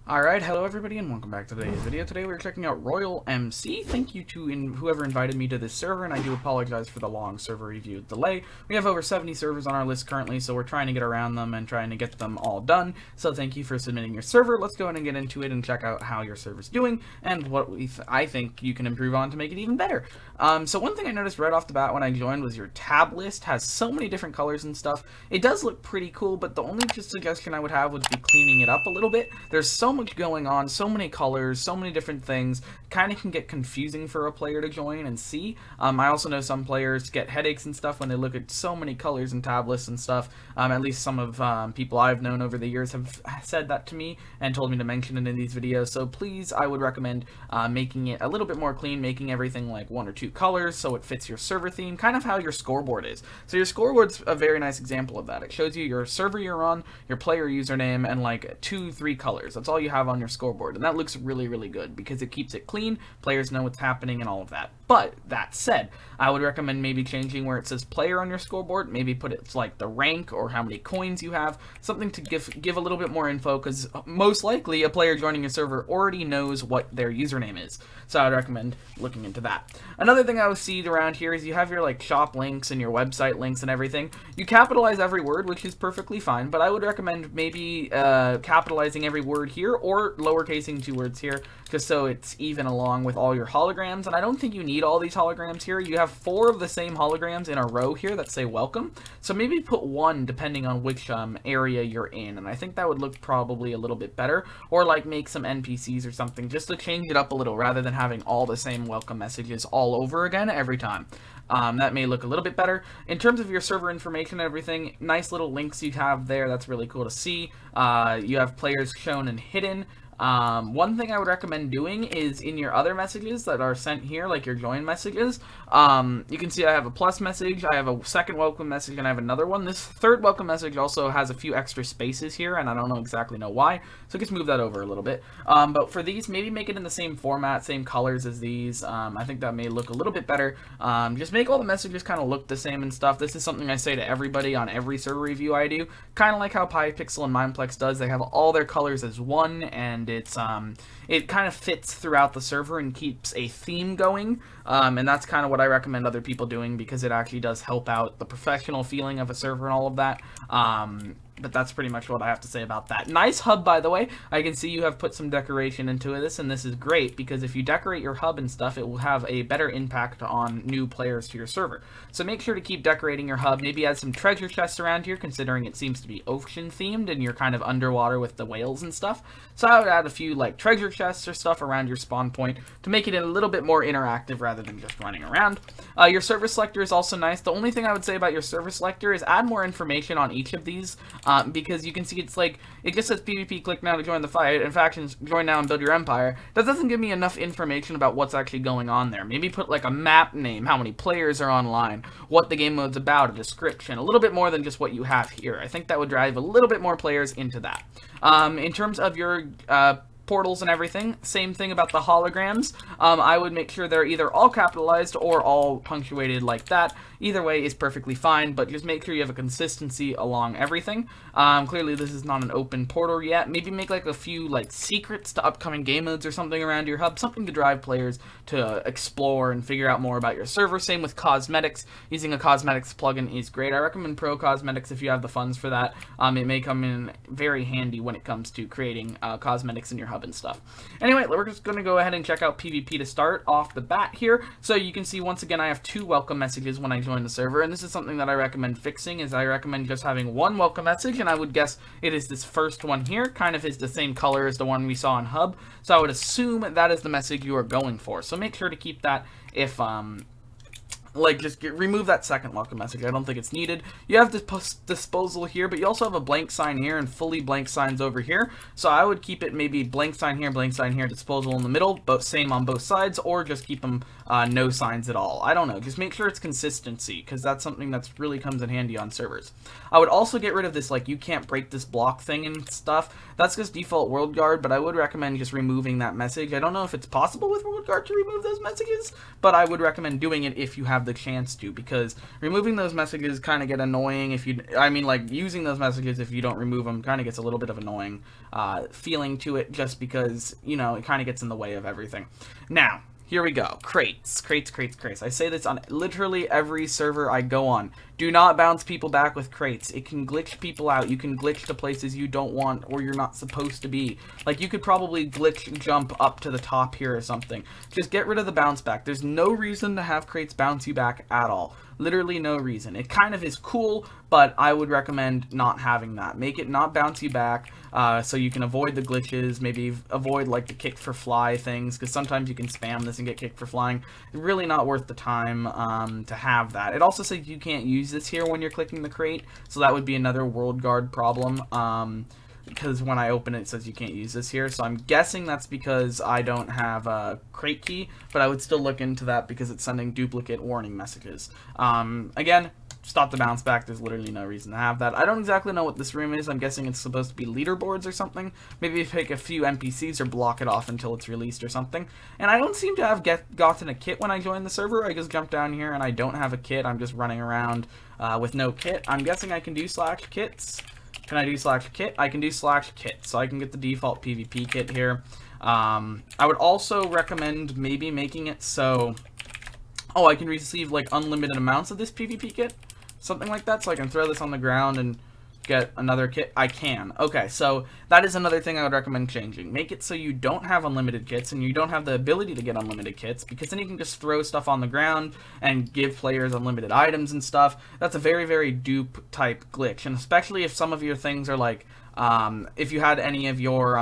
Alright, hello everybody and welcome back to today's video. Today we're checking out RoyalMC. Thank you to whoever invited me to this server, and I do apologize for the long server review delay. We have over 70 servers on our list currently, so we're trying to get around them and trying to get them all done. So thank you for submitting your server. Let's go ahead and get into it and check out how your server's doing and what I think you can improve on to make it even better. So one thing I noticed right off the bat when I joined was your tab list has so many different colors and stuff. It does look pretty cool, but the only suggestion I would have would be cleaning it up a little bit. There's so much going on, so many colors, so many different things, kind of can get confusing for a player to join and see. I also know some players get headaches and stuff when they look at so many colors and tab lists and stuff. At least some of people I've known over the years have said that to me and told me to mention it in these videos. So please, I would recommend making it a little bit more clean, making everything like 1 or 2 colors so it fits your server theme, kind of how your scoreboard is. So your scoreboard's a very nice example of that. It shows you your server you're on, your player username, and like 2-3 colors. That's all you have on your scoreboard, and that looks really, really good because it keeps it clean, players know what's happening and all of that. But that said, I would recommend maybe changing where it says player on your scoreboard, maybe put it like the rank or how many coins you have, something to give a little bit more info, because most likely a player joining your server already knows what their username is. So I would recommend looking into that. Another thing I would see around here is you have your like shop links and your website links and everything. You capitalize every word, which is perfectly fine, but I would recommend maybe capitalizing every word here or lowercasing 2 words here, just so it's even along with all your holograms. And I don't think you need all these holograms here. You have 4 of the same holograms in a row here that say welcome, so maybe put 1 depending on which area you're in, and I think that would look probably a little bit better. Or like make some NPCs or something just to change it up a little rather than having all the same welcome messages all over again every time. That may look a little bit better. In terms of your server information and everything, nice little links you have there. That's really cool to see. You have players shown and hidden. One thing I would recommend doing is in your other messages that are sent here, like your join messages, you can see I have a plus message, I have a second welcome message, and I have another one. This third welcome message also has a few extra spaces here, and I don't know why, so just move that over a little bit. But for these, maybe make it in the same format, same colors as these. I think that may look a little bit better. Just make all the messages kind of look the same and stuff. This is something I say to everybody on every server review I do, kind of like how PyPixel and Mineplex does. They have all their colors as one, and it's it kind of fits throughout the server and keeps a theme going, and that's kind of what I recommend other people doing, because it actually does help out the professional feeling of a server and all of that. But that's pretty much what I have to say about that. Nice hub, by the way. I can see you have put some decoration into this, and this is great because if you decorate your hub and stuff, it will have a better impact on new players to your server. So make sure to keep decorating your hub. Maybe add some treasure chests around here, considering it seems to be ocean themed and you're kind of underwater with the whales and stuff. So I would add a few like treasure chests or stuff around your spawn point to make it a little bit more interactive rather than just running around. Your server selector is also nice. The only thing I would say about your server selector is add more information on each of these. Because you can see it's like, it just says PvP, click now to join the fight, and factions, join now and build your empire. That doesn't give me enough information about what's actually going on there. Maybe put like a map name, how many players are online, what the game mode's about, a description, a little bit more than just what you have here. I think that would drive a little bit more players into that. In terms of your portals and everything, same thing about the holograms. I would make sure they're either all capitalized or all punctuated like that. Either way is perfectly fine, but just make sure you have a consistency along everything. Clearly this is not an open portal yet. Maybe make like a few like secrets to upcoming game modes or something around your hub, something to drive players to explore and figure out more about your server. Same with cosmetics. Using a cosmetics plugin is great. I recommend Pro Cosmetics if you have the funds for that. It may come in very handy when it comes to creating cosmetics in your hub and stuff. Anyway, we're just going to go ahead and check out PvP to start off the bat here. So you can see once again I have 2 welcome messages when I join the server, and this is something that I recommend fixing. Is I recommend just having 1 welcome message, and I would guess it is this first one here, kind of is the same color as the one we saw in hub, so I would assume that is the message you are going for. So make sure to keep that. If like, just remove that second welcome message. I don't think it's needed. You have this disposal here, but you also have a blank sign here and fully blank signs over here. So I would keep it maybe blank sign here, disposal in the middle, but same on both sides, or just keep them no signs at all. I don't know. Just make sure it's consistency, because that's something that's really comes in handy on servers. I would also get rid of this, like, you can't break this block thing and stuff. That's just default World Guard, but I would recommend just removing that message. I don't know if it's possible with World Guard to remove those messages, but I would recommend doing it if you have have the chance to, because removing those messages kind of get annoying if you, I mean, like, using those messages if you don't remove them kind of gets a little bit of annoying feeling to it, just because, you know, it kind of gets in the way of everything. Now, here we go. Crates. I say this on literally every server I go on. Do not bounce people back with crates. It can glitch people out. You can glitch to places you don't want or you're not supposed to be. Like, you could probably glitch jump up to the top here or something. Just get rid of the bounce back. There's no reason to have crates bounce you back at all. Literally no reason. It kind of is cool, but I would recommend not having that. Make it not bounce you back, so you can avoid the glitches, maybe avoid like the kick for fly things, because sometimes you can spam this and get kicked for flying. Really not worth the time to have that. It also says you can't use this here when you're clicking the crate, so that would be another world guard problem. Because when I open it, it says you can't use this here, so I'm guessing that's because I don't have a crate key, but I would still look into that because it's sending duplicate warning messages. Again, stop the bounce back. There's literally no reason to have that. I don't exactly know what this room is. I'm guessing it's supposed to be leaderboards or something. Maybe pick a few NPCs or block it off until it's released or something. And I don't seem to have gotten a kit when I joined the server. I just jumped down here and I don't have a kit. I'm just running around with no kit. I'm guessing I can do /kits. Can I do /kit? I can do /kit, so I can get the default PvP kit here. I would also recommend maybe making it so, oh, I can receive like unlimited amounts of this PvP kit, something like that, so I can throw this on the ground and get another kit. I can. Okay, so that is another thing I would recommend changing. Make it so you don't have unlimited kits and you don't have the ability to get unlimited kits, because then you can just throw stuff on the ground and give players unlimited items and stuff. That's a very, very dupe type glitch, and especially if some of your things are like, if you had any of your,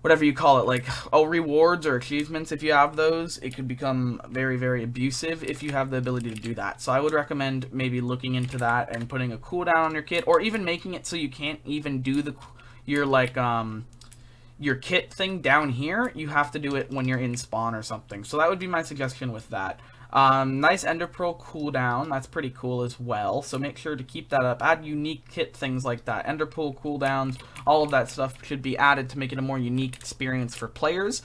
whatever you call it, like, rewards or achievements, if you have those, it could become very, very abusive if you have the ability to do that. So I would recommend maybe looking into that and putting a cooldown on your kit, or even making it so you can't even do your kit thing down here. You have to do it when you're in spawn or something. So that would be my suggestion with that. Nice Ender Pearl cooldown, that's pretty cool as well, so make sure to keep that up. Add unique kit things like that. Ender Pearl cooldowns, all of that stuff should be added to make it a more unique experience for players.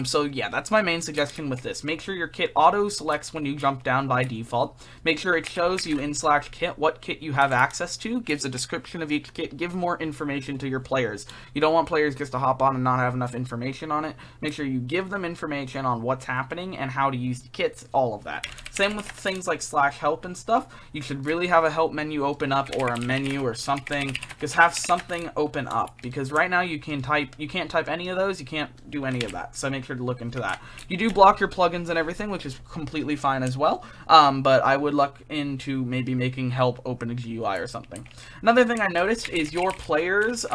So yeah, that's my main suggestion with this. Make sure your kit auto selects when you jump down by default. Make sure it shows you in /kit what kit you have access to, gives a description of each kit, give more information to your players. You don't want players just to hop on and not have enough information on it. Make sure you give them information on what's happening and how to use the kits, all of that. Same with things like /help and stuff. You should really have a help menu open up, or a menu or something. Just have something open up, because right now you can't type any of those. You can't do any of that. So make sure to look into that. You do block your plugins and everything, which is completely fine as well. But I would look into maybe making help open a GUI or something. Another thing I noticed is your players,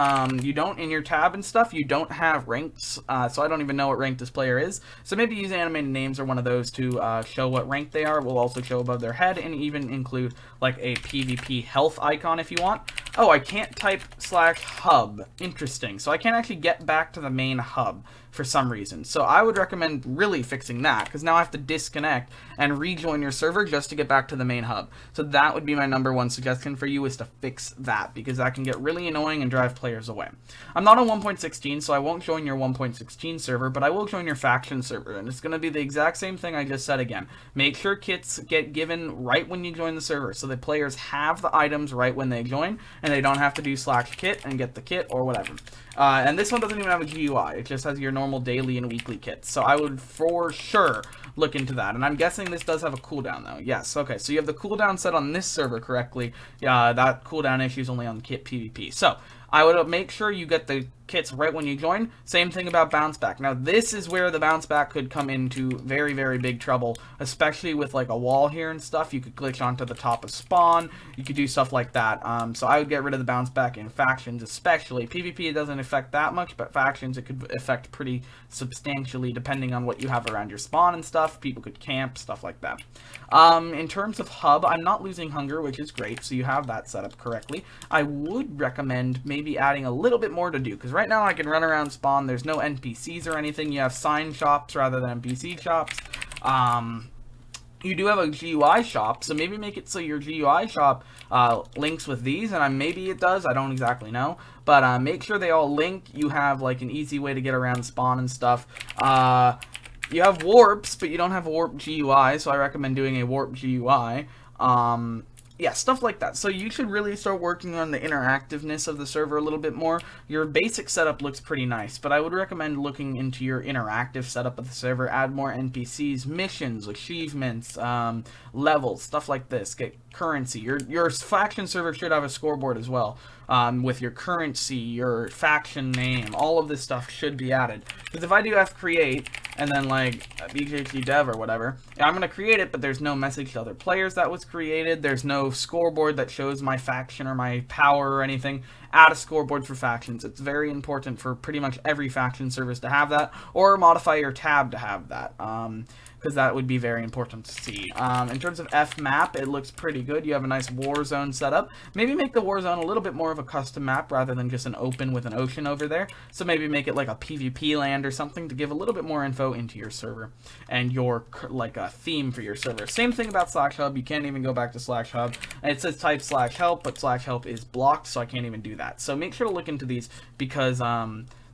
you don't, in your tab and stuff, you don't have ranks. So I don't even know what rank this player is. So maybe use animated names or one of those to show what rank they are. Will also show above their head, and even include like a PvP health icon if you want. Oh, I can't type /hub. Interesting. So I can't actually get back to the main hub for some reason. So I would recommend really fixing that, because now I have to disconnect and rejoin your server just to get back to the main hub. So that would be my #1 suggestion for you, is to fix that, because that can get really annoying and drive players away. I'm not on 1.16, so I won't join your 1.16 server, but I will join your faction server, and it's going to be the exact same thing I just said again. Make sure kits get given right when you join the server, so the players have the items right when they join, and they don't have to do /kit and get the kit or whatever. And this one doesn't even have a GUI. It just has your normal daily and weekly kits. So I would for sure look into that. And I'm guessing this does have a cooldown though. Yes, okay. So you have the cooldown set on this server correctly. That cooldown issue is only on kit PvP. So I would make sure you get the kits right when you join. Same thing about bounce back. Now this is where the bounce back could come into very, very big trouble, especially with like a wall here and stuff. You could glitch onto the top of spawn. You could do stuff like that. So I would get rid of the bounce back in factions, especially. PvP it doesn't affect that much, but factions it could affect pretty substantially depending on what you have around your spawn and stuff. People could camp, stuff like that. In terms of hub, I'm not losing hunger, which is great, so you have that set up correctly. I would recommend maybe adding a little bit more to do, because right now I can run around spawn, there's no NPCs or anything. You have sign shops rather than NPC shops. You do have a GUI shop, so maybe make it so your GUI shop links with these, and maybe it does, I don't exactly know, but make sure they all link. You have like an easy way to get around spawn and stuff. you have warps, but you don't have a warp GUI, so I recommend doing a warp GUI. Yeah, stuff like that. So you should really start working on the interactiveness of the server a little bit more. Your basic setup looks pretty nice, but I would recommend looking into your interactive setup of the server. Add more NPCs, missions, achievements, levels, stuff like this. Get currency. Your faction server should have a scoreboard as well, with your currency, your faction name. All of this stuff should be added. Because if I do create and then like BGHDDev or whatever, I'm going to create it, but there's no message to other players that was created. There's no scoreboard that shows my faction or my power or anything. Add a scoreboard for factions. It's very important for pretty much every faction service to have that, or modify your tab to have that, because that would be very important to see. In terms of F map, it looks pretty good. You have a nice war zone setup. Maybe make the war zone a little bit more of a custom map rather than just an open with an ocean over there. So maybe make it like a PvP land or something to give a little bit more info into your server and your like a theme for your server. Same thing about /hub. You can't even go back to /hub. And it says type /help, but /help is blocked, so I can't even do that. So make sure to look into these because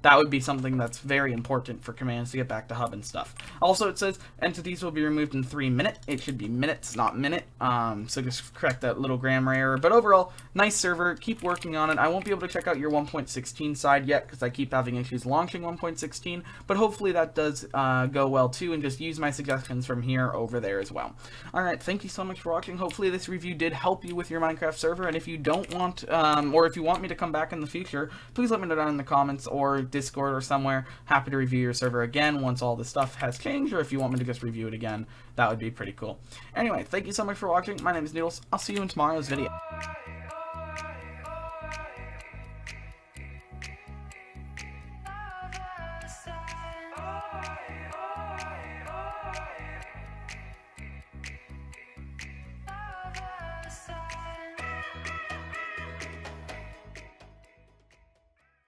that would be something that's very important for commands to get back to hub and stuff. Also, it says entities will be removed in 3 minutes. It should be minutes, not minute. So just correct that little grammar error. But overall, nice server. Keep working on it. I won't be able to check out your 1.16 side yet because I keep having issues launching 1.16. But hopefully that does go well too, and just use my suggestions from here over there as well. Alright, thank you so much for watching. Hopefully this review did help you with your Minecraft server. And if you don't want, or if you want me to come back in the future, please let me know down in the comments or Discord or somewhere. Happy to review your server again once all this stuff has changed, or if you want me to just review it again, that would be pretty cool. Anyway, thank you so much for watching. My name is Noodles. I'll see you in tomorrow's video.